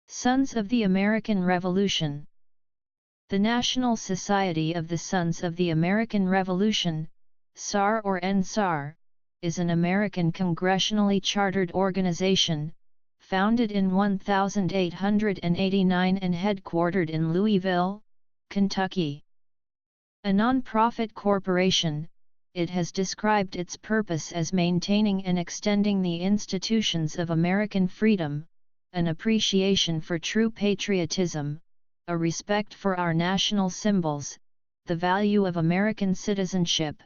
Sons of the American Revolution. The National Society of the Sons of the American Revolution, SAR or NSAR, is an American congressionally chartered organization, founded in 1889 and headquartered in Louisville, Kentucky. A non-profit corporation, it has described its purpose as maintaining and extending the institutions of American freedom, an appreciation for true patriotism, a respect for our national symbols, the value of American citizenship,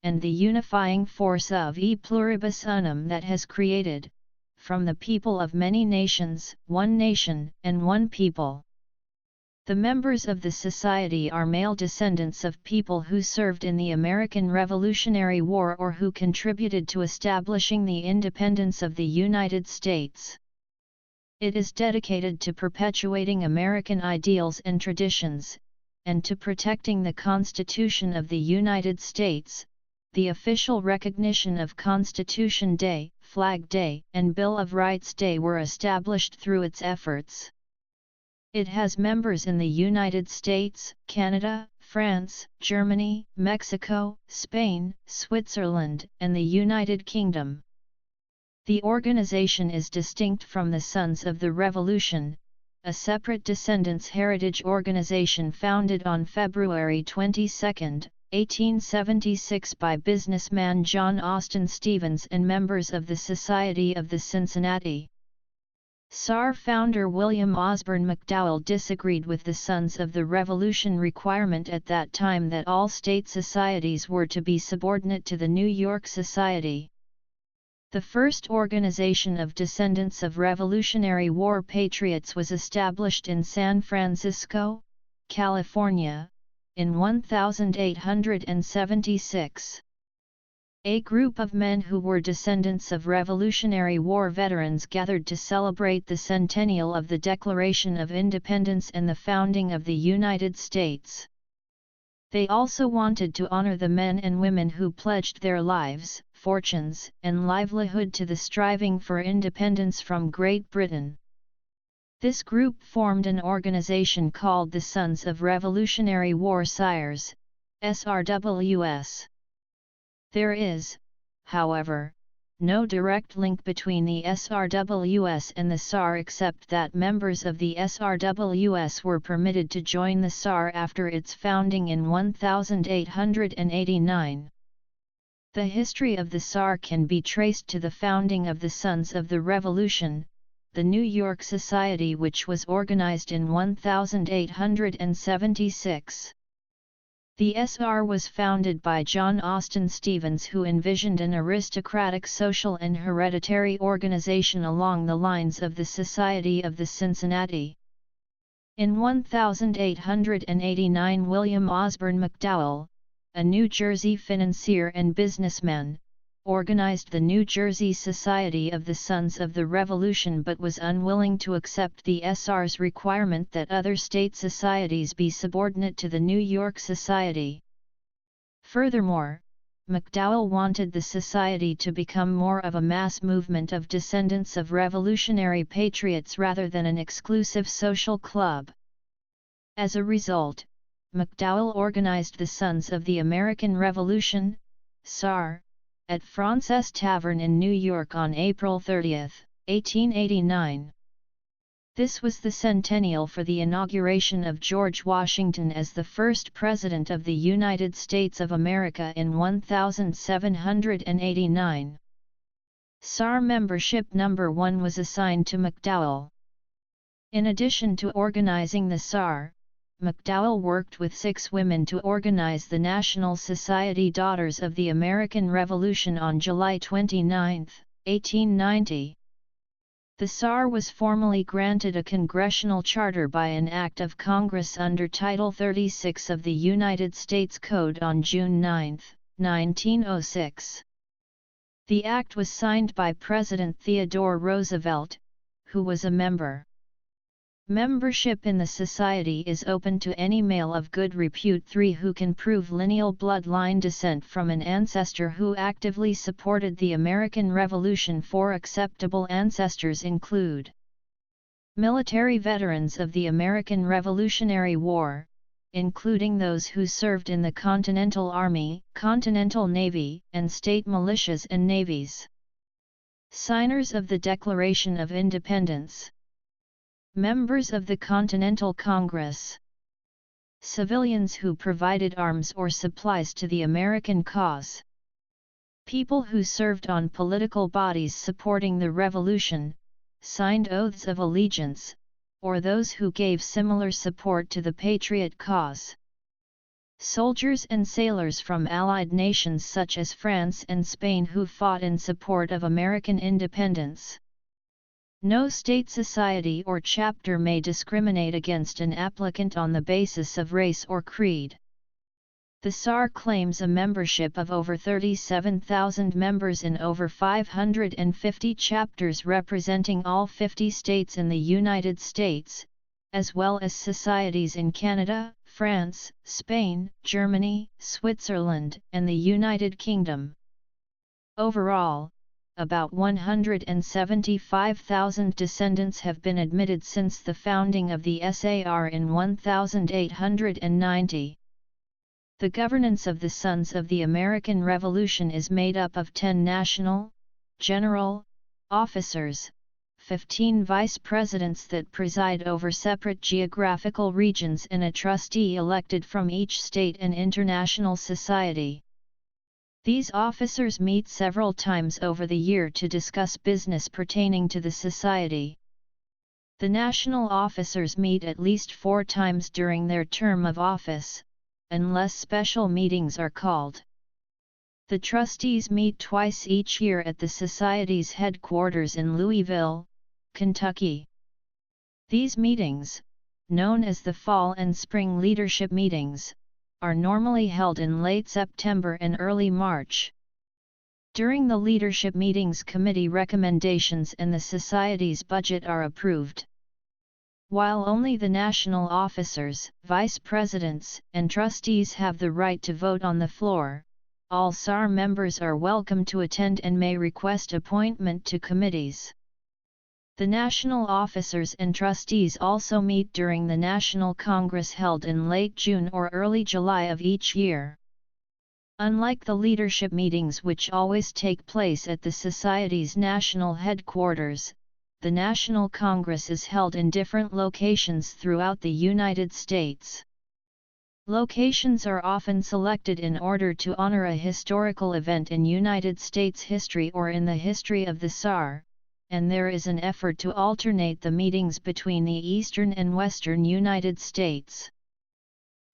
and the unifying force of e pluribus unum that has created, from the people of many nations, one nation and one people. The members of the society are male descendants of people who served in the American Revolutionary War or who contributed to establishing the independence of the United States. It is dedicated to perpetuating American ideals and traditions, and to protecting the Constitution of the United States. The official recognition of Constitution Day, Flag Day, and Bill of Rights Day were established through its efforts. It has members in the United States, Canada, France, Germany, Mexico, Spain, Switzerland, and the United Kingdom. The organization is distinct from the Sons of the Revolution, a separate descendants' heritage organization founded on February 22, 1876 by businessman John Austin Stevens and members of the Society of the Cincinnati. SAR founder William Osborne McDowell disagreed with the Sons of the Revolution requirement at that time that all state societies were to be subordinate to the New York Society. The first organization of descendants of Revolutionary War patriots was established in San Francisco, California, in 1876. A group of men who were descendants of Revolutionary War veterans gathered to celebrate the centennial of the Declaration of Independence and the founding of the United States. They also wanted to honor the men and women who pledged their lives, fortunes, and livelihood to the striving for independence from Great Britain. This group formed an organization called the Sons of Revolutionary War Sires, SRWS. There is, however, no direct link between the SRWS and the SAR except that members of the SRWS were permitted to join the SAR after its founding in 1889. The history of the SAR can be traced to the founding of the Sons of the Revolution, the New York Society, which was organized in 1876. The SR was founded by John Austin Stevens, who envisioned an aristocratic social and hereditary organization along the lines of the Society of the Cincinnati. In 1889, William Osborne McDowell, a New Jersey financier and businessman, organized the New Jersey Society of the Sons of the Revolution but was unwilling to accept the SR's requirement that other state societies be subordinate to the New York Society. Furthermore, McDowell wanted the society to become more of a mass movement of descendants of revolutionary patriots rather than an exclusive social club. As a result, McDowell organized the Sons of the American Revolution, SAR, at Fraunces Tavern in New York on April 30, 1889. This was the centennial for the inauguration of George Washington as the first President of the United States of America in 1789. SAR membership number 1 was assigned to McDowell. In addition to organizing the SAR, McDowell worked with 6 women to organize the National Society Daughters of the American Revolution on July 29, 1890. The SAR was formally granted a congressional charter by an act of Congress under Title 36 of the United States Code on June 9, 1906. The act was signed by President Theodore Roosevelt, who was a member. Membership in the society is open to any male of good repute who can prove lineal bloodline descent from an ancestor who actively supported the American Revolution. Four acceptable ancestors include military veterans of the American Revolutionary War, including those who served in the Continental Army, Continental Navy, and state militias and navies. Signers of the Declaration of Independence. Members of the Continental Congress. Civilians who provided arms or supplies to the American cause. People who served on political bodies supporting the Revolution, signed oaths of allegiance, or those who gave similar support to the Patriot cause. Soldiers and sailors from Allied nations such as France and Spain who fought in support of American independence. No state, society or chapter may discriminate against an applicant on the basis of race or creed. The SAR claims a membership of over 37,000 members in over 550 chapters representing all 50 states in the United States, as well as societies in Canada, France, Spain, Germany, Switzerland, and the United Kingdom. Overall, about 175,000 descendants have been admitted since the founding of the SAR in 1890. The governance of the Sons of the American Revolution is made up of 10 national, general, officers, 15 vice presidents that preside over separate geographical regions and a trustee elected from each state and international society. These officers meet several times over the year to discuss business pertaining to the society. The national officers meet at least 4 times during their term of office, unless special meetings are called. The trustees meet twice each year at the Society's headquarters in Louisville, Kentucky. These meetings, known as the Fall and Spring Leadership Meetings, are normally held in late September and early March. During the leadership meetings, committee recommendations and the Society's budget are approved. While only the national officers, vice presidents, and trustees have the right to vote on the floor, all SAR members are welcome to attend and may request appointment to committees. The national officers and trustees also meet during the National Congress held in late June or early July of each year. Unlike the leadership meetings which always take place at the Society's national headquarters, the National Congress is held in different locations throughout the United States. Locations are often selected in order to honor a historical event in United States history or in the history of the SAR, and there is an effort to alternate the meetings between the eastern and western United States.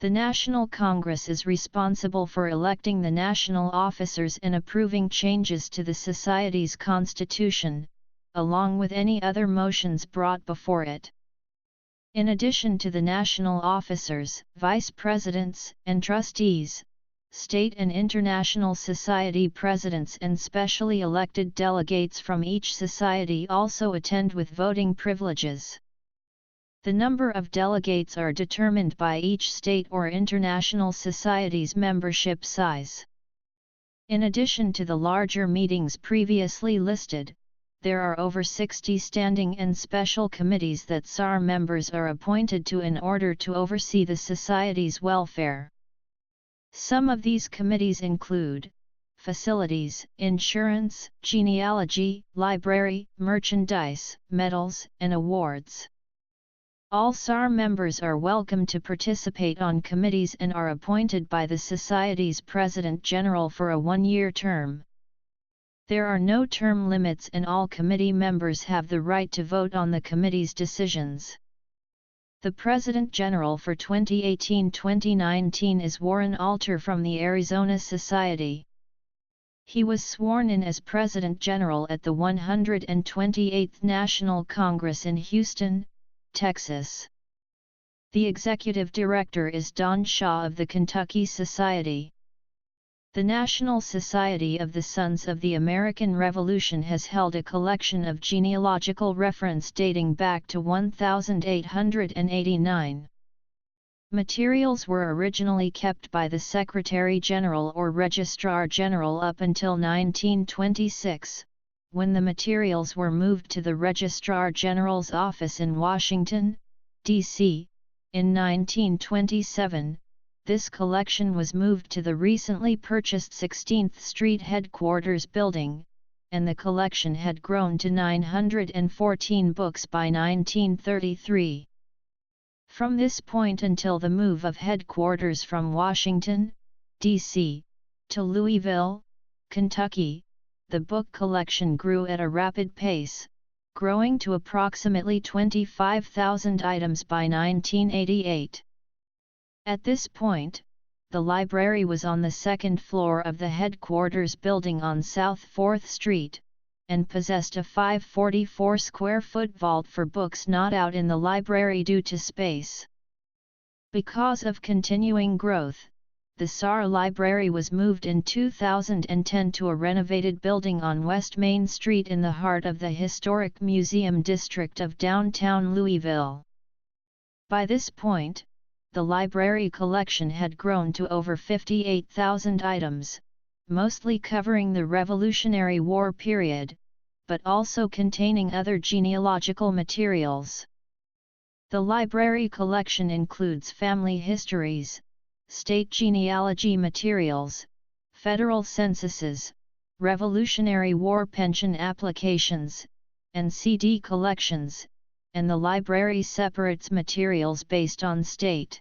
The National Congress is responsible for electing the national officers and approving changes to the Society's constitution, along with any other motions brought before it. In addition to the national officers, vice presidents, and trustees, state and international society presidents and specially elected delegates from each society also attend with voting privileges. The number of delegates are determined by each state or international society's membership size. In addition to the larger meetings previously listed, there are over 60 standing and special committees that SAR members are appointed to in order to oversee the society's welfare. Some of these committees include facilities, insurance, genealogy, library, merchandise, medals, and awards. All SAR members are welcome to participate on committees and are appointed by the Society's President General for a 1-year term. There are no term limits and all committee members have the right to vote on the committee's decisions. The President General for 2018-2019 is Warren Alter from the Arizona Society. He was sworn in as President General at the 128th National Congress in Houston, Texas. The Executive Director is Don Shaw of the Kentucky Society. The National Society of the Sons of the American Revolution has held a collection of genealogical reference dating back to 1889. Materials were originally kept by the Secretary General or Registrar General up until 1926, when the materials were moved to the Registrar General's office in Washington, D.C. In 1927, this collection was moved to the recently purchased 16th Street Headquarters building, and the collection had grown to 914 books by 1933. From this point until the move of headquarters from Washington, D.C., to Louisville, Kentucky, the book collection grew at a rapid pace, growing to approximately 25,000 items by 1988. At this point, the library was on the second floor of the headquarters building on South 4th Street, and possessed a 544-square-foot vault for books not out in the library due to space. Because of continuing growth, the SAR Library was moved in 2010 to a renovated building on West Main Street in the heart of the historic museum district of downtown Louisville. By this point, the library collection had grown to over 58,000 items, mostly covering the Revolutionary War period, but also containing other genealogical materials. The library collection includes family histories, state genealogy materials, federal censuses, Revolutionary War pension applications, and CD collections, and the library separates materials based on state.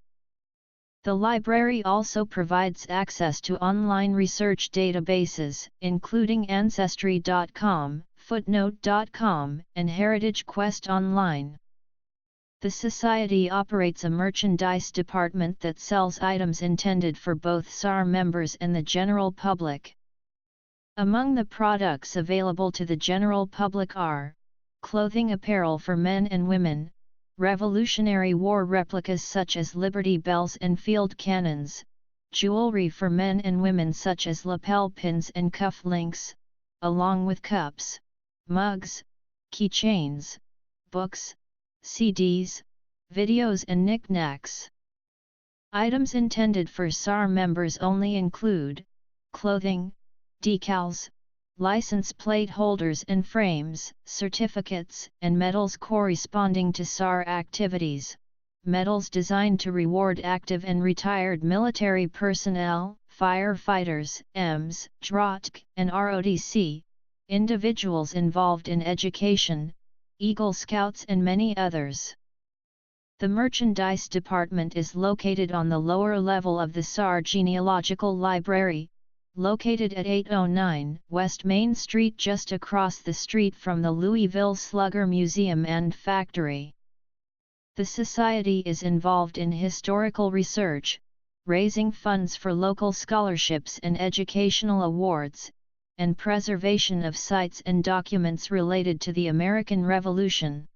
The library also provides access to online research databases, including Ancestry.com, Footnote.com, and Heritage Quest Online. The Society operates a merchandise department that sells items intended for both SAR members and the general public. Among the products available to the general public are clothing apparel for men and women, Revolutionary War replicas such as Liberty Bells and field cannons, jewelry for men and women such as lapel pins and cuff links, along with cups, mugs, keychains, books, CDs, videos and knickknacks. Items intended for SAR members only include clothing, decals, license plate holders and frames, certificates, and medals corresponding to SAR activities, medals designed to reward active and retired military personnel, firefighters, EMS, DROTC, and ROTC, individuals involved in education, Eagle Scouts and many others. The merchandise department is located on the lower level of the SAR Genealogical Library, located at 809 West Main Street just across the street from the Louisville Slugger Museum and Factory. The Society is involved in historical research, raising funds for local scholarships and educational awards, and preservation of sites and documents related to the American Revolution.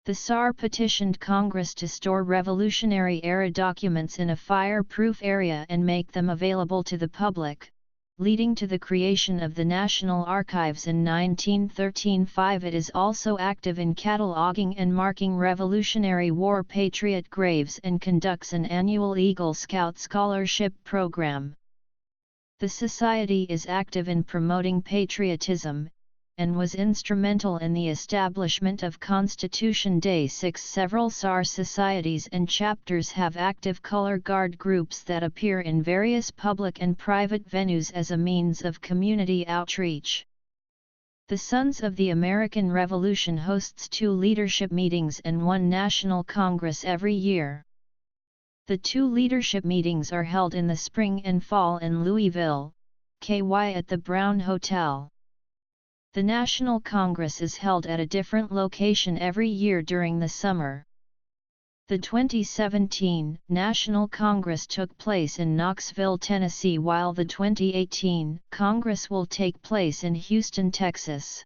The SAR petitioned Congress to store Revolutionary-era documents in a fireproof area and make them available to the public, leading to the creation of the National Archives in 1913. It is also active in cataloging and marking Revolutionary War patriot graves and conducts an annual Eagle Scout scholarship program. The Society is active in promoting patriotism, and was instrumental in the establishment of Constitution Day 6. Several SAR societies and chapters have active color guard groups that appear in various public and private venues as a means of community outreach. The Sons of the American Revolution hosts 2 leadership meetings and 1 national congress every year. The 2 leadership meetings are held in the spring and fall in Louisville, KY at the Brown Hotel. The National Congress is held at a different location every year during the summer. The 2017 National Congress took place in Knoxville, Tennessee, while the 2018 Congress will take place in Houston, Texas.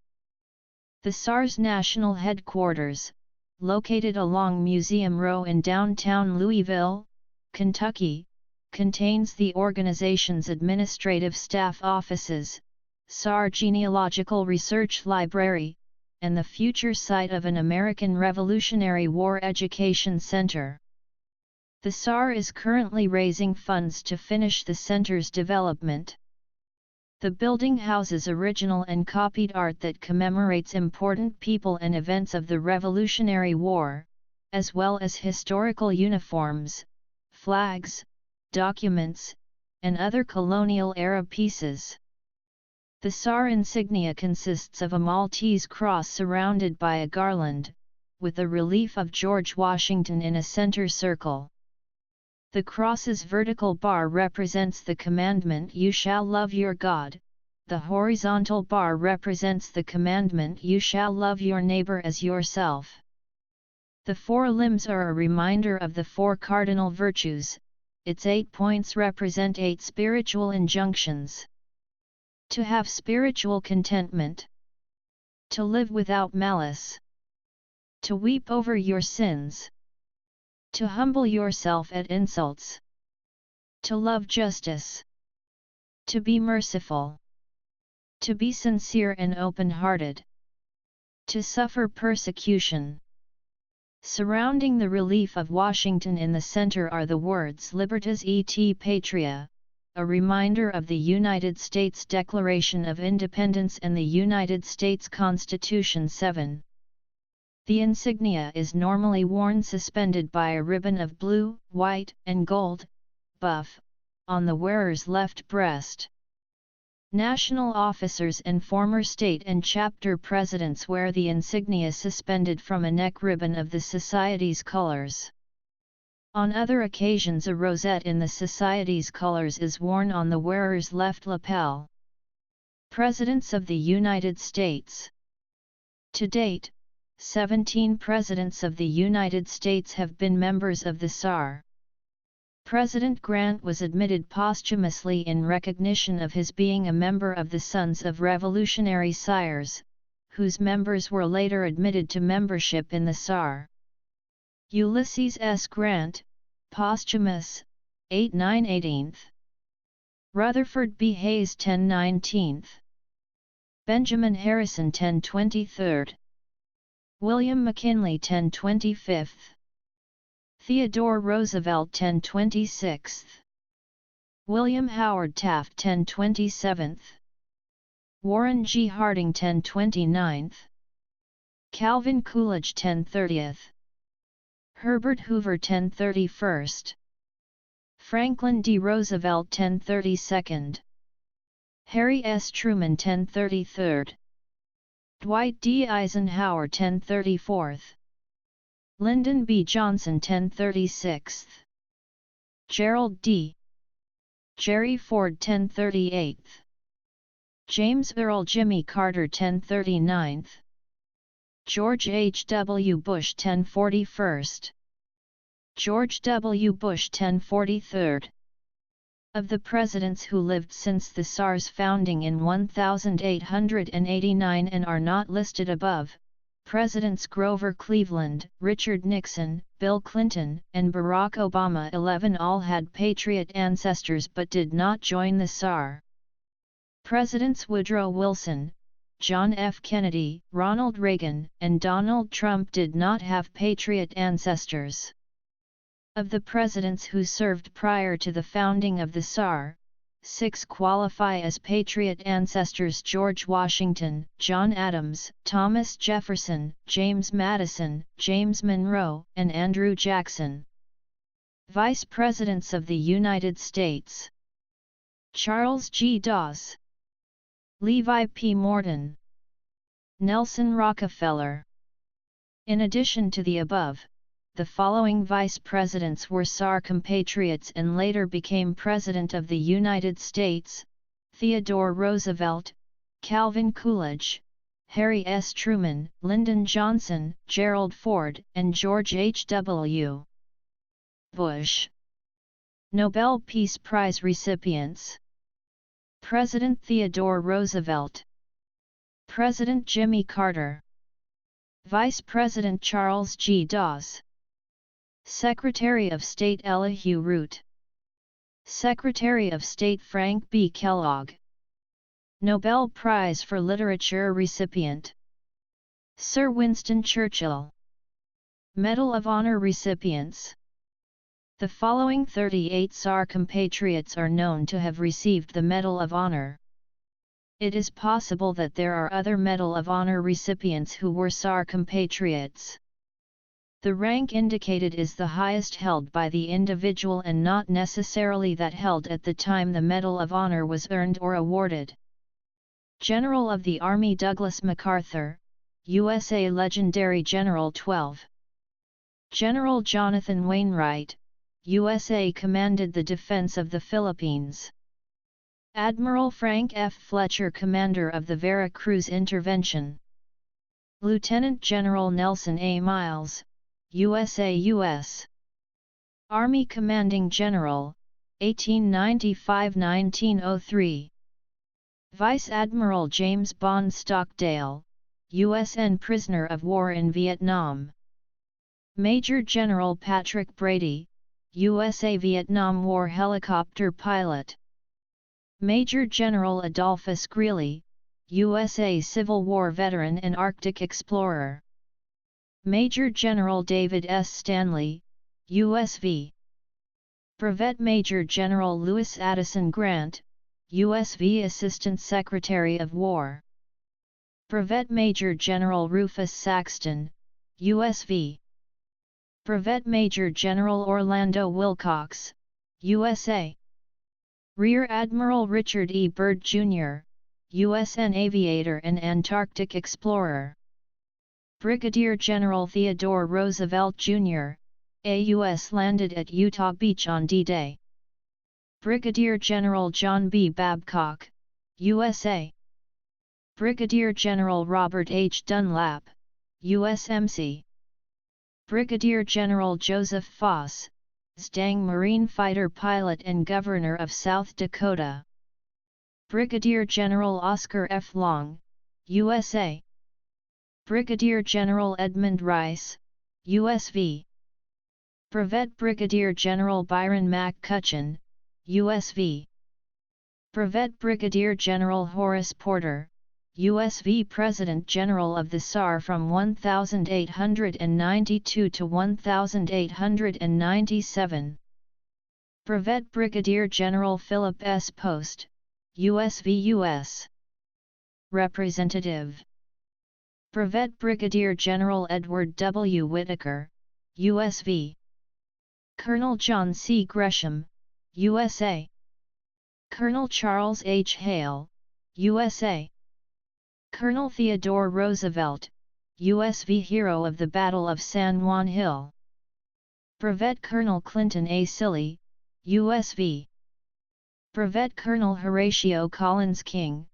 The SAR's national headquarters, located along Museum Row in downtown Louisville, Kentucky, contains the organization's administrative staff offices, SAR Genealogical Research Library, and the future site of an American Revolutionary War Education Center. The SAR is currently raising funds to finish the center's development. The building houses original and copied art that commemorates important people and events of the Revolutionary War, as well as historical uniforms, flags, documents, and other colonial-era pieces. The SAR insignia consists of a Maltese cross surrounded by a garland, with a relief of George Washington in a center circle. The cross's vertical bar represents the commandment "You shall love your God," the horizontal bar represents the commandment "You shall love your neighbor as yourself." The four limbs are a reminder of the four cardinal virtues. Its 8 points represent 8 spiritual injunctions. To have spiritual contentment. To live without malice. To weep over your sins. To humble yourself at insults. To love justice. To be merciful. To be sincere and open-hearted. To suffer persecution. Surrounding the relief of Washington in the center are the words Libertas et Patria, a reminder of the United States Declaration of Independence and the United States Constitution. 7. The insignia is normally worn suspended by a ribbon of blue, white, and gold, buff, on the wearer's left breast. National officers and former state and chapter presidents wear the insignia suspended from a neck ribbon of the Society's colors. On other occasions a rosette in the Society's colors is worn on the wearer's left lapel. Presidents of the United States. To date, 17 Presidents of the United States have been members of the SAR. President Grant was admitted posthumously in recognition of his being a member of the Sons of Revolutionary Sires, whose members were later admitted to membership in the SAR. Ulysses S. Grant, posthumous, 8/9/18. Rutherford B. Hayes 10/19. Benjamin Harrison 10/23. William McKinley 10/25. Theodore Roosevelt 10/26. William Howard Taft 10/27. Warren G. Harding 10/29. Calvin Coolidge 10/30. Herbert Hoover 10/31. Franklin D. Roosevelt 10/32. Harry S. Truman 10/33. Dwight D. Eisenhower 10/34. Lyndon B. Johnson 10/36. Gerald D. Jerry Ford 10/38. James Earl Jimmy Carter 10/39. George H. W. Bush 10/41. George W. Bush 10/43. Of the presidents who lived since the SAR's founding in 1889 and are not listed above, Presidents Grover Cleveland, Richard Nixon, Bill Clinton, and Barack Obama 11 all had Patriot ancestors but did not join the SAR. Presidents Woodrow Wilson, John F. Kennedy, Ronald Reagan, and Donald Trump did not have Patriot ancestors. Of the presidents who served prior to the founding of the SAR, 6 qualify as Patriot ancestors: George Washington, John Adams, Thomas Jefferson, James Madison, James Monroe, and Andrew Jackson. Vice Presidents of the United States: Charles G. Dawes, Levi P. Morton, Nelson Rockefeller. In addition to the above, the following vice presidents were SAR compatriots and later became President of the United States: Theodore Roosevelt, Calvin Coolidge, Harry S. Truman, Lyndon Johnson, Gerald Ford, and George H. W. Bush. Nobel Peace Prize recipients: President Theodore Roosevelt, President Jimmy Carter, Vice President Charles G. Dawes, Secretary of State Elihu Root. Secretary of State Frank B. Kellogg. Nobel Prize for Literature recipient Sir Winston Churchill. Medal of Honor recipients. The following 38 SAR compatriots are known to have received the Medal of Honor. It is possible that there are other Medal of Honor recipients who were SAR compatriots. The rank indicated is the highest held by the individual and not necessarily that held at the time the Medal of Honor was earned or awarded. General of the Army Douglas MacArthur, USA. Legendary General 12. General Jonathan Wainwright, USA. Commanded the defense of the Philippines. Admiral Frank F. Fletcher, Commander of the Veracruz Intervention. Lieutenant General Nelson A. Miles, USA. U.S. Army Commanding General, 1895–1903. Vice Admiral James Bond Stockdale, U.S.N. Prisoner of War in Vietnam. Major General Patrick Brady, USA. Vietnam War helicopter pilot. Major General Adolphus Greely, USA. Civil War veteran and Arctic explorer. Major General David S. Stanley, U.S.V. Brevet Major General Louis Addison Grant, U.S.V. Assistant Secretary of War. Brevet Major General Rufus Saxton, U.S.V. Brevet Major General Orlando Wilcox, USA. Rear Admiral Richard E. Byrd, Jr., U.S.N. Aviator and Antarctic Explorer. Brigadier General Theodore Roosevelt, Jr., A.U.S. landed at Utah Beach on D-Day. Brigadier General John B. Babcock, USA. Brigadier General Robert H. Dunlap, USMC. Brigadier General Joseph Foss, Stang Marine fighter pilot and Governor of South Dakota. Brigadier General Oscar F. Long, USA. Brigadier General Edmund Rice, USV. Brevet Brigadier General Byron McCutcheon, USV. Brevet Brigadier General Horace Porter, USV President General of the SAR from 1892 to 1897. Brevet Brigadier General Philip S. Post, USV U.S. Representative. Brevet Brigadier General Edward W. Whitaker, USV. Colonel John C. Gresham, USA. Colonel Charles H. Hale, USA. Colonel Theodore Roosevelt, USV Hero of the Battle of San Juan Hill. Brevet Colonel Clinton A. Silly, USV. Brevet Colonel Horatio Collins King,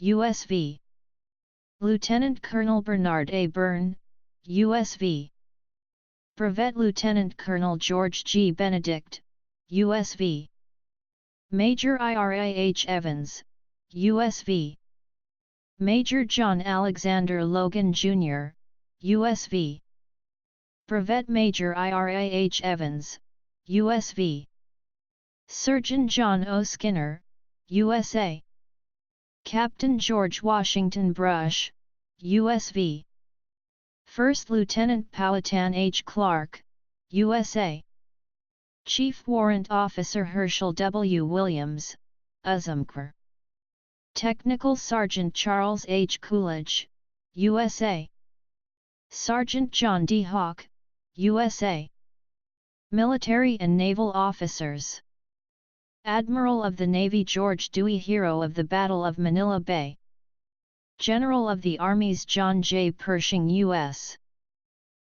USV. Lieutenant Colonel Bernard A. Byrne, USV. Brevet Lieutenant Colonel George G. Benedict, USV. Major Ira H. Evans, USV. Major John Alexander Logan, Jr., USV. Brevet Major Ira H. Evans, USV. Surgeon John O. Skinner, USA. Captain George Washington Brush, USV. First Lieutenant Powhatan H. Clark, USA. Chief Warrant Officer Herschel W. Williams, USMCR. Technical Sergeant Charles H. Coolidge, USA. Sergeant John D. Hawk, USA. Military and Naval Officers. Admiral of the Navy George Dewey, Hero of the Battle of Manila Bay. General of the Armies John J. Pershing, U.S.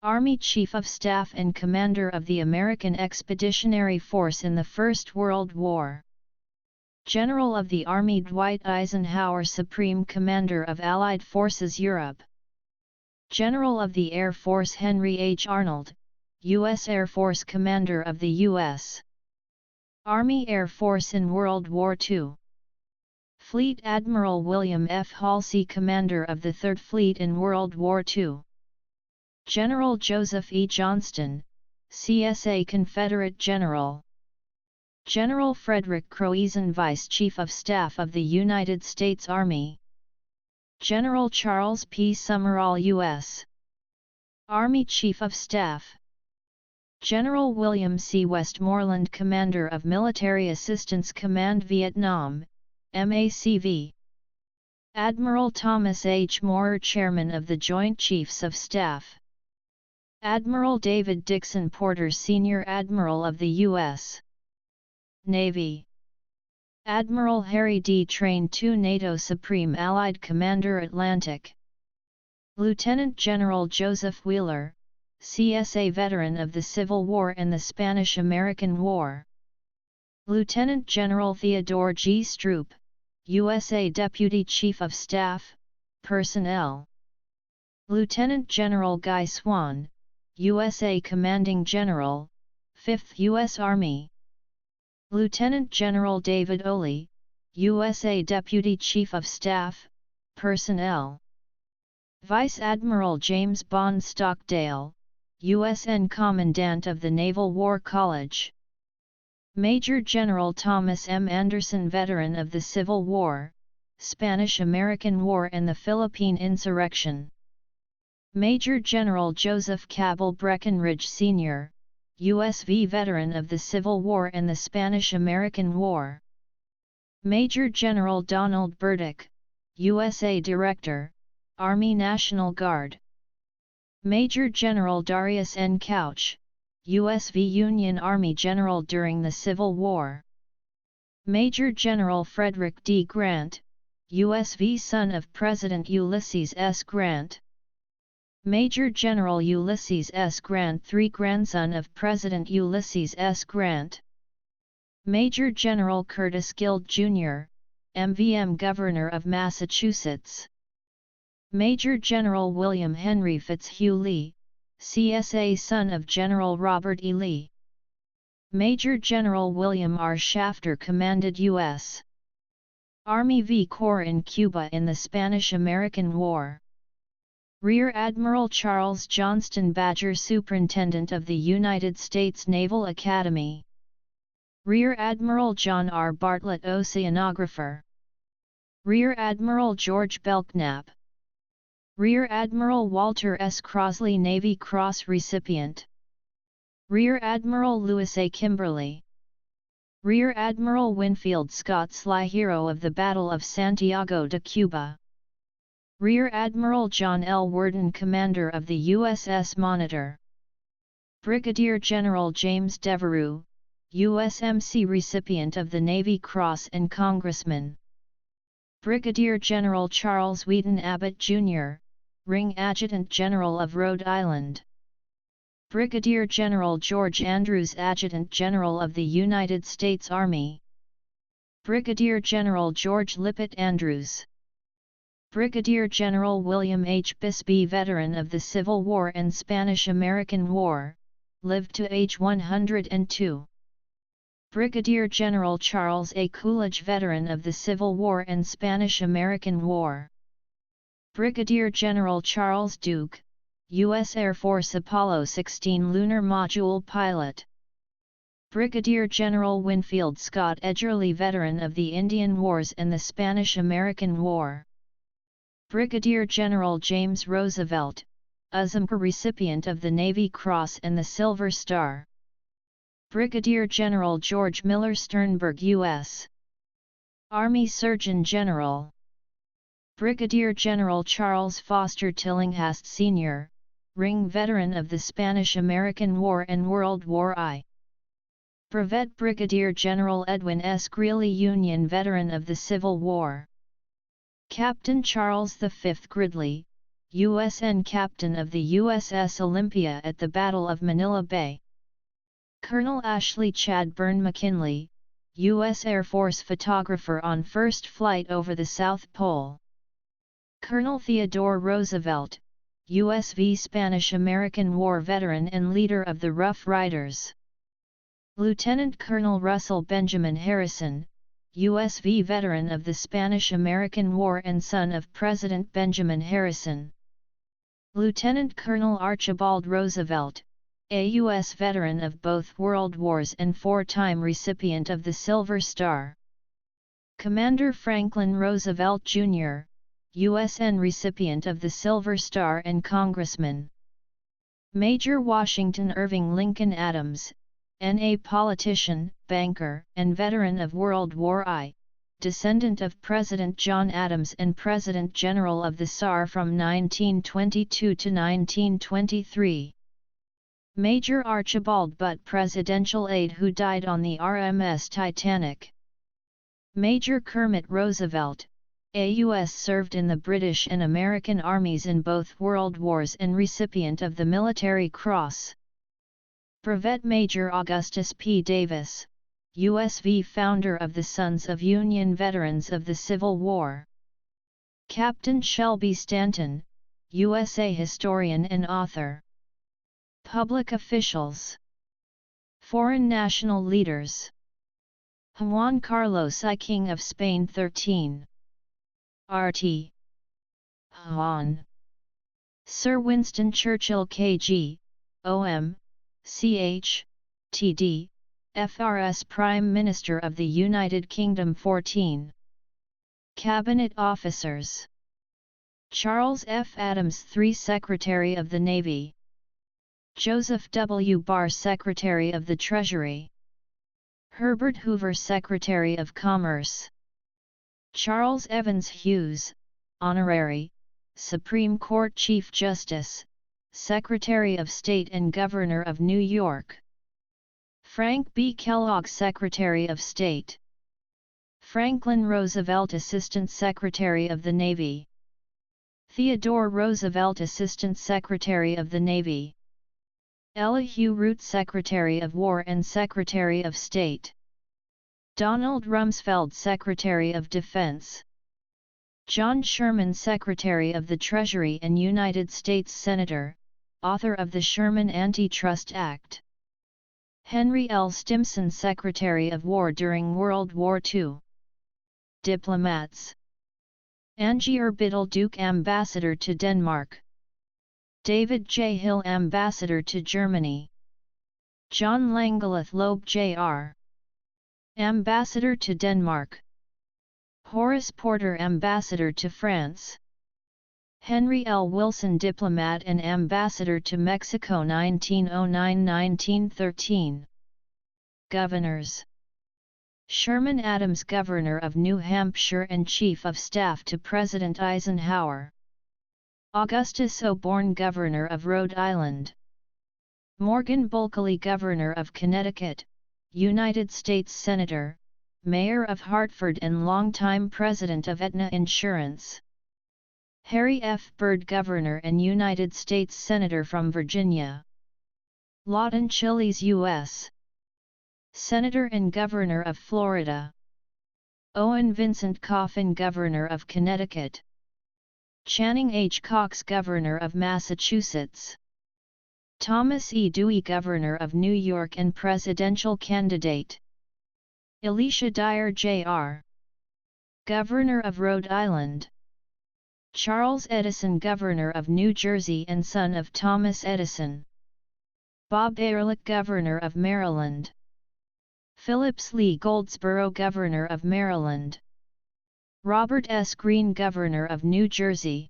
Army Chief of Staff and Commander of the American Expeditionary Force in the First World War. General of the Army Dwight Eisenhower, Supreme Commander of Allied Forces Europe. General of the Air Force Henry H. Arnold, U.S. Air Force Commander of the U.S. Army Air Force in World War II. Fleet Admiral William F. Halsey, Commander of the Third Fleet in World War II. General Joseph E. Johnston, CSA Confederate General. General Frederick Croizon, Vice Chief of Staff of the United States Army. General Charles P. Summerall, U.S. Army Chief of Staff. General William C. Westmoreland, Commander of Military Assistance Command Vietnam, MACV. Admiral Thomas H. Moorer, Chairman of the Joint Chiefs of Staff. Admiral David Dixon Porter, Senior Admiral of the U.S. Navy. Admiral Harry D. Train, II, NATO Supreme Allied Commander, Atlantic. Lieutenant General Joseph Wheeler, CSA, veteran of the Civil War and the Spanish-American War. Lieutenant General Theodore G. Stroop, USA Deputy Chief of Staff, Personnel. Lieutenant General Guy Swan, USA Commanding General, 5th U.S. Army. Lieutenant General David Oley, USA Deputy Chief of Staff, Personnel. Vice Admiral James Bond Stockdale, USN Commandant of the Naval War College. Major General Thomas M. Anderson, veteran of the Civil War, Spanish-American War and the Philippine Insurrection. Major General Joseph Cabell Breckinridge, Sr., USV, veteran of the Civil War and the Spanish-American War. Major General Donald Burdick, USA Director, Army National Guard. Major General Darius N. Couch, USV, Union Army General during the Civil War. Major General Frederick D. Grant, USV, son of President Ulysses S. Grant. Major General Ulysses S. Grant III, grandson of President Ulysses S. Grant. Major General Curtis Guild, Jr., MVM Governor of Massachusetts. Major General William Henry Fitzhugh Lee, CSA, son of General Robert E. Lee. Major General William R. Shafter commanded U.S. Army V Corps in Cuba in the Spanish-American War. Rear Admiral Charles Johnston Badger, Superintendent of the United States Naval Academy. Rear Admiral John R. Bartlett, Oceanographer. Rear Admiral George Belknap. Rear Admiral Walter S. Crosley, Navy Cross recipient. Rear Admiral Lewis A. Kimberly. Rear Admiral Winfield Scott Sly, hero of the Battle of Santiago de Cuba. Rear Admiral John L. Worden, commander of the USS Monitor. Brigadier General James Devereux, USMC recipient of the Navy Cross and Congressman. Brigadier General Charles Wheaton Abbott, Jr., Ring Adjutant General of Rhode Island. Brigadier General George Andrews, Adjutant General of the United States Army. Brigadier General George Lippett Andrews. Brigadier General William H. Bisbee, veteran of the Civil War and Spanish-American War, lived to age 102. Brigadier General Charles A. Coolidge, veteran of the Civil War and Spanish-American War. Brigadier General Charles Duke, U.S. Air Force Apollo 16 lunar module pilot. Brigadier General Winfield Scott Edgerly, veteran of the Indian Wars and the Spanish-American War. Brigadier General James Roosevelt, USMC recipient of the Navy Cross and the Silver Star. Brigadier General George Miller Sternberg, U.S. Army Surgeon General. Brigadier General Charles Foster Tillinghast, Sr., Ring veteran of the Spanish-American War and World War I. Brevet Brigadier General Edwin S. Greeley, Union veteran of the Civil War. Captain Charles V. Gridley, USN Captain of the USS Olympia at the Battle of Manila Bay. Colonel Ashley Chadburn McKinley, U.S. Air Force photographer on first flight over the South Pole. Colonel Theodore Roosevelt, USV Spanish-American War veteran and leader of the Rough Riders. Lieutenant Colonel Russell Benjamin Harrison, USV veteran of the Spanish-American War and son of President Benjamin Harrison. Lieutenant Colonel Archibald Roosevelt, a U.S. veteran of both World Wars and four-time recipient of the Silver Star. Commander Franklin Roosevelt, Jr., USN recipient of the Silver Star and Congressman. Major Washington Irving Lincoln Adams, N.A. politician, banker, and veteran of World War I, descendant of President John Adams and President General of the SAR from 1922 to 1923. Major Archibald Butt, presidential aide who died on the RMS Titanic. Major Kermit Roosevelt, AUS, served in the British and American armies in both World Wars and recipient of the Military Cross. Brevet Major Augustus P. Davis, USV, founder of the Sons of Union Veterans of the Civil War. Captain Shelby Stanton, USA historian and author. Public officials. Foreign national leaders. Juan Carlos I, King of Spain 13. RT. Juan. Sir Winston Churchill KG, OM, CH, TD, FRS Prime Minister of the United Kingdom 14. Cabinet officers. Charles F. Adams III, Secretary of the Navy. Joseph W. Barr, Secretary of the Treasury. Herbert Hoover, Secretary of Commerce. Charles Evans Hughes, Honorary, Supreme Court Chief Justice, Secretary of State and Governor of New York. Frank B. Kellogg, Secretary of State. Franklin Roosevelt, Assistant Secretary of the Navy. Theodore Roosevelt, Assistant Secretary of the Navy. Elihu Root, Secretary of War and Secretary of State. Donald Rumsfeld, Secretary of Defense. John Sherman, Secretary of the Treasury and United States Senator, author of the Sherman Antitrust Act. Henry L. Stimson, Secretary of War during World War II. Diplomats. Angier Biddle Duke, Ambassador to Denmark. David J. Hill, Ambassador to Germany. John Langelath Loeb Jr., Ambassador to Denmark. Horace Porter, Ambassador to France. Henry L. Wilson, Diplomat and Ambassador to Mexico 1909–1913. Governors. Sherman Adams, Governor of New Hampshire and Chief of Staff to President Eisenhower. Augustus O'Born, Governor of Rhode Island. Morgan Bulkeley, Governor of Connecticut, United States Senator, Mayor of Hartford and longtime President of Aetna Insurance. Harry F. Byrd, Governor and United States Senator from Virginia. Lawton Chiles, U.S. Senator and Governor of Florida. Owen Vincent Coffin, Governor of Connecticut. Channing H. Cox, Governor of Massachusetts. Thomas E. Dewey, Governor of New York and presidential candidate. Elisha Dyer, Jr., Governor of Rhode Island. Charles Edison, Governor of New Jersey and son of Thomas Edison. Bob Ehrlich, Governor of Maryland. Phillips Lee Goldsborough, Governor of Maryland. Robert S. Greene, Governor of New Jersey.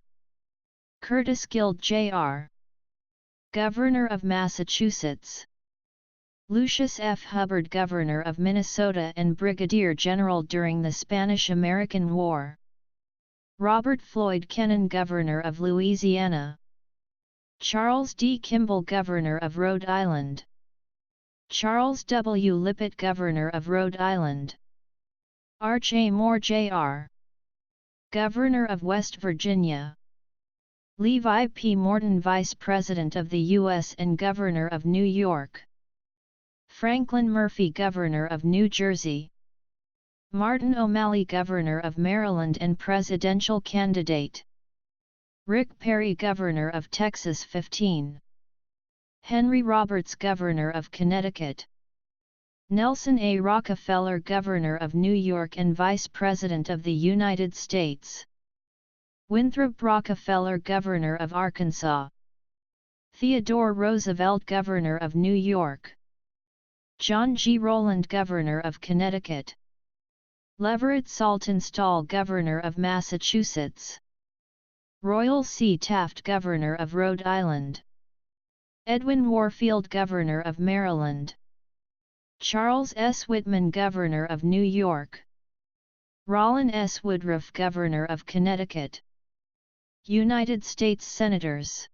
Curtis Guild, Jr., Governor of Massachusetts. Lucius F. Hubbard, Governor of Minnesota and Brigadier General during the Spanish-American War. Robert Floyd Kennan, Governor of Louisiana. Charles D. Kimball, Governor of Rhode Island. Charles W. Lippett, Governor of Rhode Island. Arch A. Moore, Jr., Governor of West Virginia. Levi P. Morton, Vice President of the U.S. and Governor of New York. Franklin Murphy, Governor of New Jersey. Martin O'Malley, Governor of Maryland and presidential candidate. Rick Perry, Governor of Texas 15. Henry Roberts, Governor of Connecticut. Nelson A. Rockefeller, Governor of New York and Vice President of the United States. Winthrop Rockefeller, Governor of Arkansas. Theodore Roosevelt, Governor of New York. John G. Rowland, Governor of Connecticut. Leverett Saltonstall, Governor of Massachusetts. Royal C. Taft, Governor of Rhode Island. Edwin Warfield, Governor of Maryland. Charles S. Whitman, Governor of New York. Rollin S. Woodruff, Governor of Connecticut. United States Senators.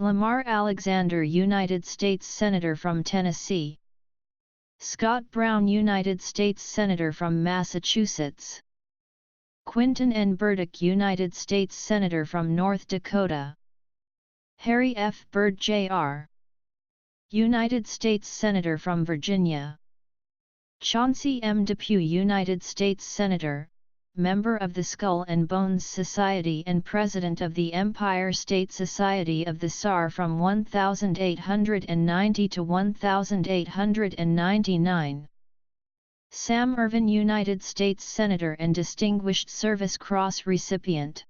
Lamar Alexander, United States Senator from Tennessee. Scott Brown, United States Senator from Massachusetts. Quinton N. Burdick, United States Senator from North Dakota. Harry F. Byrd, Jr., United States Senator from Virginia. Chauncey M. Depew, United States Senator, member of the Skull and Bones Society and President of the Empire State Society of the Tsar from 1890 to 1899. Sam Ervin, United States Senator and Distinguished Service Cross recipient.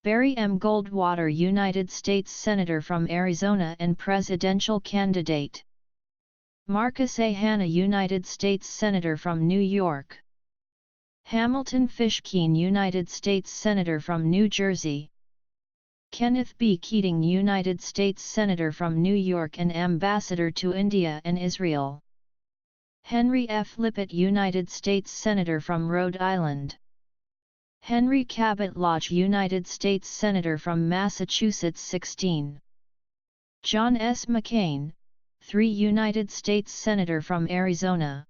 Barry M. Goldwater, United States Senator from Arizona and presidential candidate. Marcus A. Hanna, United States Senator from New York. Hamilton Fishkeen, United States Senator from New Jersey. Kenneth B. Keating, United States Senator from New York and Ambassador to India and Israel. Henry F. Lippitt, United States Senator from Rhode Island. Henry Cabot Lodge, United States Senator from Massachusetts 16. John S. McCain, 3 United States Senator from Arizona.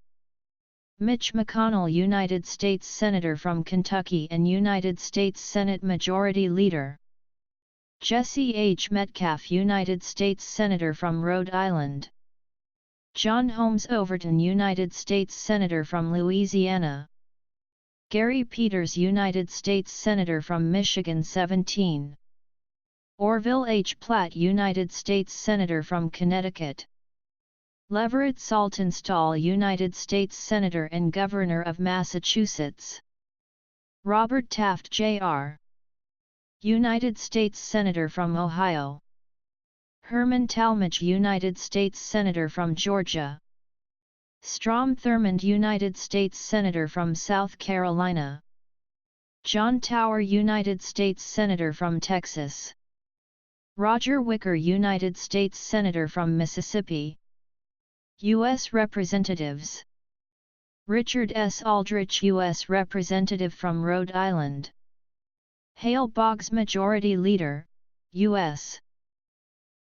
Mitch McConnell, United States Senator from Kentucky and United States Senate Majority Leader. Jesse H. Metcalf, United States Senator from Rhode Island. John Holmes Overton, United States Senator from Louisiana. Gary Peters, United States Senator from Michigan 17. Orville H. Platt, United States Senator from Connecticut. Leverett Saltonstall, United States Senator and Governor of Massachusetts. Robert Taft, Jr., United States Senator from Ohio. Herman Talmadge, United States Senator from Georgia. Strom Thurmond, United States Senator from South Carolina. John Tower, United States Senator from Texas. Roger Wicker, United States Senator from Mississippi. U.S. Representatives. Richard S. Aldrich, U.S. Representative from Rhode Island. Hale Boggs, Majority Leader, U.S.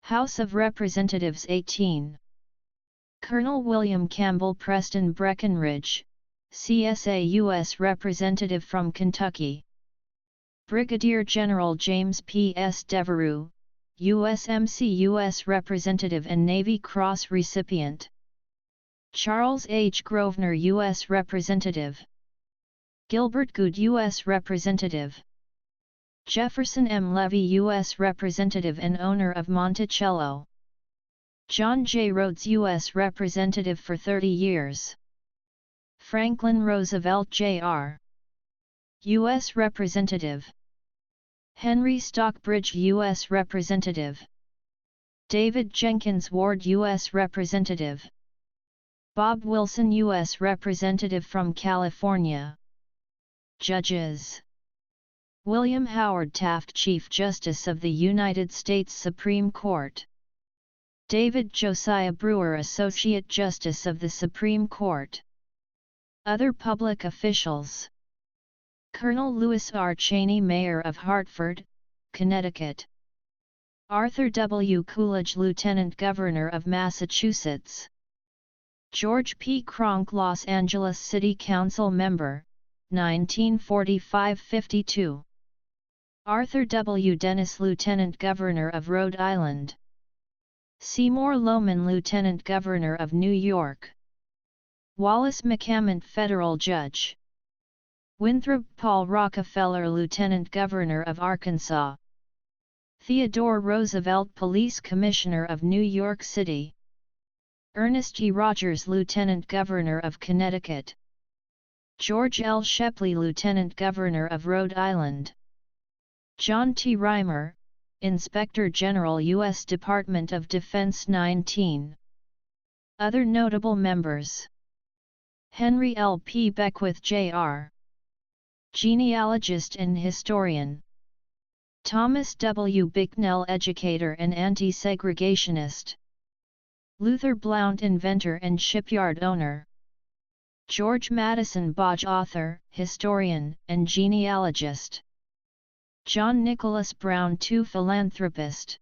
House of Representatives 18. Colonel William Campbell Preston Breckinridge, CSA, U.S. Representative from Kentucky. Brigadier General James P. S. Devereux, USMC, U.S. Representative and Navy Cross recipient. Charles H. Grosvenor, U.S. Representative. Gilbert Good, U.S. Representative. Jefferson M. Levy, U.S. Representative and owner of Monticello. John J. Rhodes, U.S. Representative for 30 years. Franklin Roosevelt, Jr., U.S. Representative. Henry Stockbridge, U.S. Representative. David Jenkins Ward, U.S. Representative. Bob Wilson, U.S. Representative from California. Judges. William Howard Taft, Chief Justice of the United States Supreme Court. David Josiah Brewer, Associate Justice of the Supreme Court. Other public officials. Colonel Lewis R. Cheney, Mayor of Hartford, Connecticut. Arthur W. Coolidge, Lieutenant Governor of Massachusetts. George P. Cronk, Los Angeles City Council Member, 1945–52. Arthur W. Dennis, Lieutenant Governor of Rhode Island. Seymour Loman, Lieutenant Governor of New York. Wallace McCament, Federal Judge. Winthrop Paul Rockefeller, Lieutenant Governor of Arkansas. Theodore Roosevelt, Police Commissioner of New York City. Ernest G. Rogers, Lieutenant Governor of Connecticut. George L. Shepley, Lieutenant Governor of Rhode Island. John T. Reimer, Inspector General U.S. Department of Defense 19. Other notable members: Henry L. P. Beckwith Jr., genealogist and historian. Thomas W. Bicknell, educator and anti-segregationist. Luther Blount, inventor and shipyard owner. George Madison Bodge, author, historian, and genealogist. John Nicholas Brown II, philanthropist.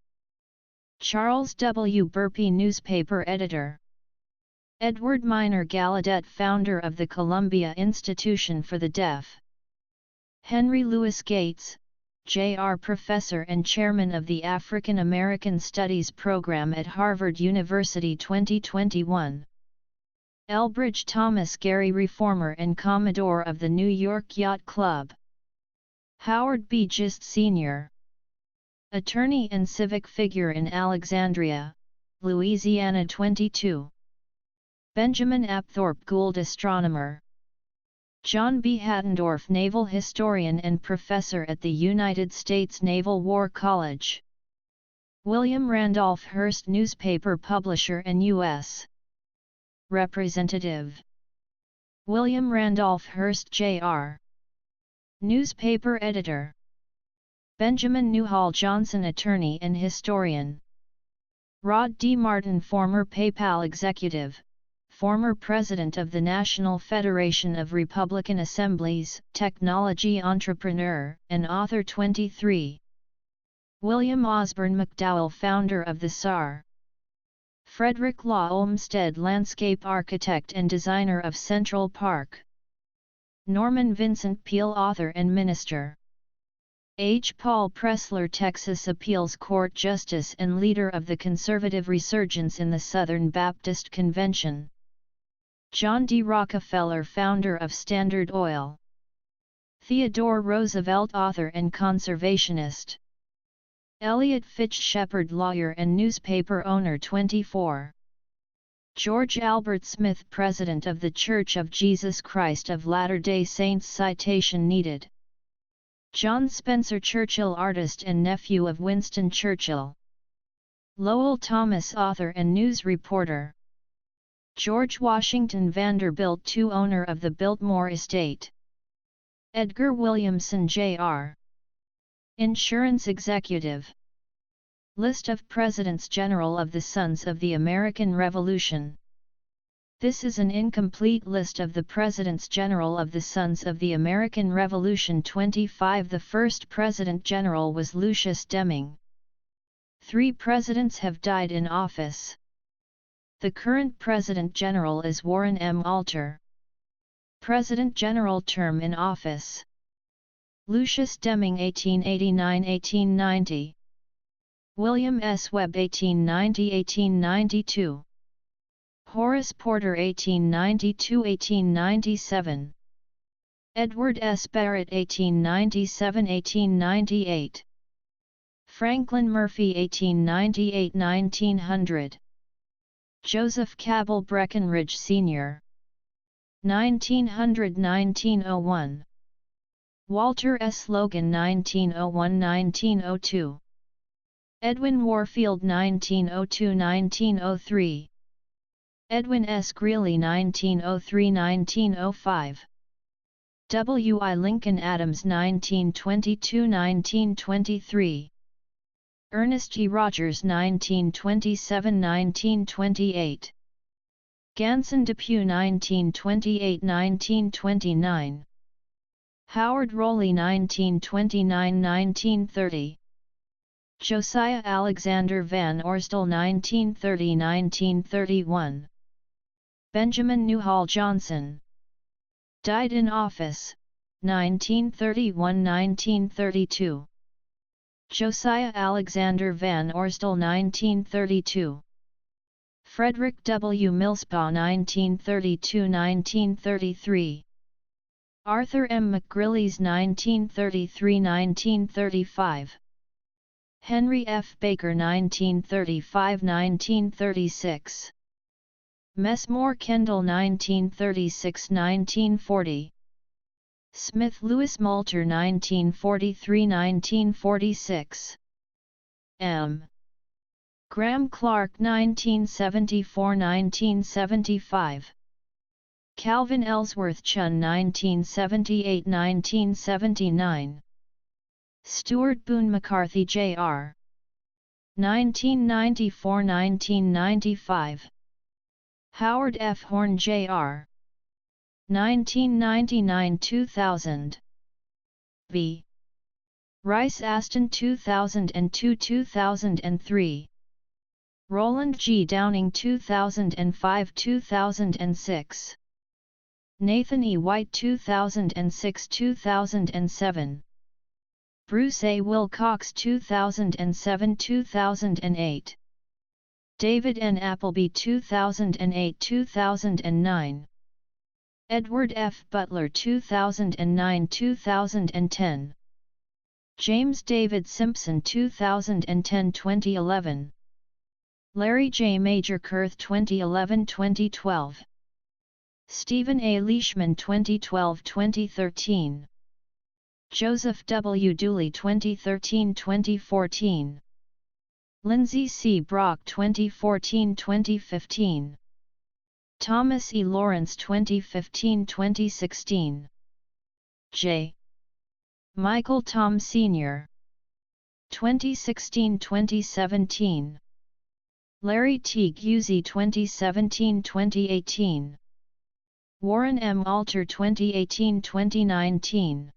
Charles W. Burpee, newspaper editor. Edward Minor Gallaudet, founder of the Columbia Institution for the Deaf. Henry Louis Gates, Jr., professor and chairman of the African American Studies program at Harvard University 2021. Elbridge Thomas Gary, reformer and commodore of the New York Yacht Club. Howard B. Gist Sr., attorney and civic figure in Alexandria, Louisiana 22. Benjamin Apthorpe Gould, astronomer. John B. Hattendorf, naval historian and professor at the United States Naval War College. William Randolph Hearst, newspaper publisher and U.S. Representative. William Randolph Hearst Jr., newspaper editor. Benjamin Newhall Johnson, attorney and historian. Rod D. Martin, former PayPal executive, former president of the National Federation of Republican Assemblies, technology entrepreneur, and author 23. William Osborne McDowell, founder of the SAR. Frederick Law Olmsted, landscape architect and designer of Central Park. Norman Vincent Peale, author and minister. H. Paul Pressler, Texas Appeals Court justice and leader of the conservative resurgence in the Southern Baptist Convention. John D. Rockefeller, founder of Standard Oil. Theodore Roosevelt, author and conservationist. Elliot Fitch Shepard, lawyer and newspaper owner 24. George Albert Smith, president of The Church of Jesus Christ of Latter-day Saints. Citation needed. John Spencer Churchill, artist and nephew of Winston Churchill. Lowell Thomas, author and news reporter. George Washington Vanderbilt II, owner of the Biltmore Estate. Edgar Williamson Jr., insurance executive. List of Presidents General of the Sons of the American Revolution. This is an incomplete list of the Presidents General of the Sons of the American Revolution. 25. The first President General was Lucius Deming. 3 presidents have died in office. The current President General is Warren M. Alter. President General term in office: Lucius Deming 1889–1890. William S. Webb 1890–1892. Horace Porter 1892–1897. Edward S. Barrett 1897–1898. Franklin Murphy 1898–1900. Joseph Cabell Breckinridge Sr. 1900–1901. Walter S. Logan 1901–1902. Edwin Warfield 1902–1903. Edwin S. Greeley 1903–1905. W. I. Lincoln Adams 1922–1923. Ernest E. Rogers 1927–1928. Ganson Depew 1928–1929. Howard Rowley 1929–1930. Josiah Alexander Van Orsdel 1930–1931. Benjamin Newhall Johnson. Died in office, 1931–1932. Josiah Alexander Van Orsdel 1932. Frederick W. Millspaugh 1932–1933. Arthur M. McGrillies 1933–1935. Henry F. Baker 1935–1936. Messmore Kendall 1936–1940. Smith Lewis Moulter 1943–1946. M. Graham Clark 1974–1975. Calvin Ellsworth Chun 1978–1979. Stuart Boone McCarthy Jr. 1994–1995. Howard F. Horn Jr. 1999–2000. B. Rice Aston 2002–2003. Roland G. Downing 2005–2006. Nathan E. White 2006–2007. Bruce A. Wilcox 2007–2008. David N. Appleby 2008–2009. Edward F. Butler 2009–2010. James David Simpson 2010–2011. Larry J. Major Kurth 2011–2012. Stephen A. Leishman 2012–2013. Joseph W. Dooley 2013–2014. Lindsay C. Brock 2014–2015. Thomas E. Lawrence 2015–2016. J. Michael Tom Sr. 2016–2017. Larry T. Guzzi 2017–2018. Warren M. Alter 2018–2019.